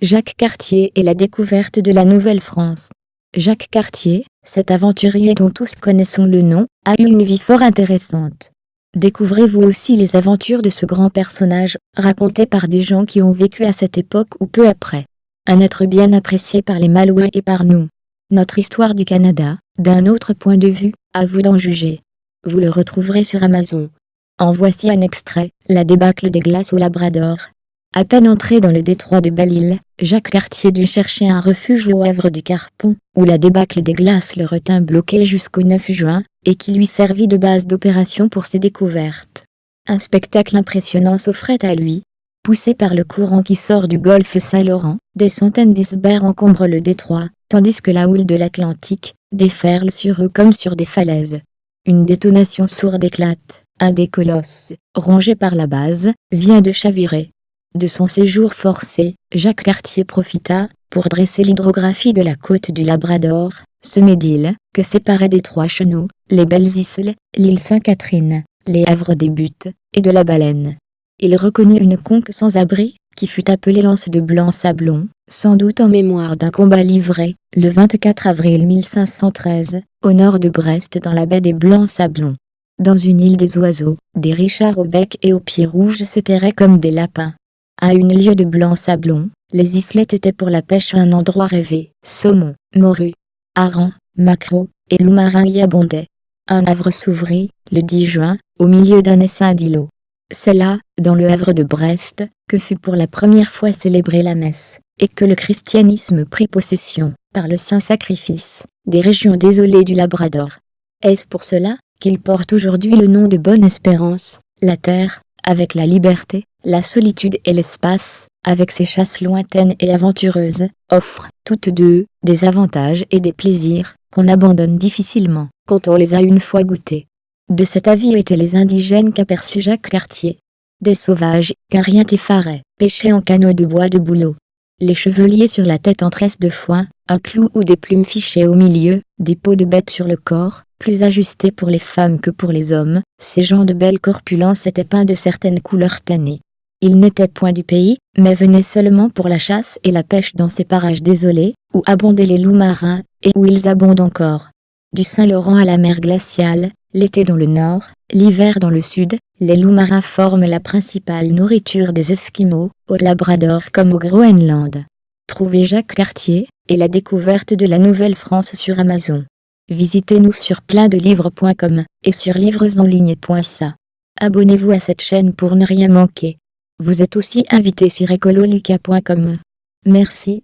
Jacques Cartier et la découverte de la Nouvelle-France. Jacques Cartier, cet aventurier dont tous connaissons le nom, a eu une vie fort intéressante. Découvrez vous aussi les aventures de ce grand personnage, racontées par des gens qui ont vécu à cette époque ou peu après. Un être bien apprécié par les Malouins et par nous. Notre histoire du Canada, d'un autre point de vue, à vous d'en juger. Vous le retrouverez sur Amazon. En voici un extrait, la débâcle des glaces au Labrador. À peine entré dans le détroit de Belle-Île, Jacques Cartier dut chercher un refuge au havre du Carpon, où la débâcle des glaces le retint bloqué jusqu'au 9 juin, et qui lui servit de base d'opération pour ses découvertes. Un spectacle impressionnant s'offrait à lui. Poussé par le courant qui sort du golfe Saint-Laurent, des centaines d'icebergs encombrent le détroit, tandis que la houle de l'Atlantique déferle sur eux comme sur des falaises. Une détonation sourde éclate, un des colosses, rongé par la base, vient de chavirer. De son séjour forcé, Jacques Cartier profita, pour dresser l'hydrographie de la côte du Labrador, semée d'îles, que séparaient des Trois Chenaux, les Belles-Isles, l'île Sainte-Catherine, les Havres des Buttes, et de la Baleine. Il reconnut une conque sans abri, qui fut appelée l'anse de Blanc-Sablon, sans doute en mémoire d'un combat livré, le 24 avril 1513, au nord de Brest dans la baie des Blancs-Sablons. Dans une île des oiseaux, des richards au bec et aux pieds rouges se terraient comme des lapins. À une lieue de Blanc-Sablon, les islettes étaient pour la pêche un endroit rêvé. Saumon, morue, harengs, maquereaux et loups marins y abondaient. Un havre s'ouvrit, le 10 juin, au milieu d'un essaim d'îlots. C'est là, dans le havre de Brest, que fut pour la première fois célébrée la messe, et que le christianisme prit possession, par le saint sacrifice, des régions désolées du Labrador. Est-ce pour cela qu'il porte aujourd'hui le nom de Bonne-Espérance, la terre, avec la liberté, la solitude et l'espace, avec ses chasses lointaines et aventureuses, offrent, toutes deux, des avantages et des plaisirs, qu'on abandonne difficilement, quand on les a une fois goûtés. De cet avis étaient les indigènes qu'aperçut Jacques Cartier. Des sauvages, qu'un rien effarait, pêchaient en canot de bois de bouleau. Les cheveliers sur la tête en tresse de foin, un clou ou des plumes fichées au milieu, des peaux de bêtes sur le corps, plus ajustés pour les femmes que pour les hommes, ces gens de belle corpulence étaient peints de certaines couleurs tannées. Ils n'étaient point du pays, mais venaient seulement pour la chasse et la pêche dans ces parages désolés, où abondaient les loups marins, et où ils abondent encore. Du Saint-Laurent à la mer glaciale, l'été dans le nord, l'hiver dans le sud, les loups marins forment la principale nourriture des Esquimaux, au Labrador comme au Groenland. Trouvez Jacques Cartier, et la découverte de la Nouvelle-France sur Amazon. Visitez-nous sur pleinddelivres.com, et sur livresenligne.ca. Abonnez-vous à cette chaîne pour ne rien manquer. Vous êtes aussi invité sur ecololuca.com. Merci.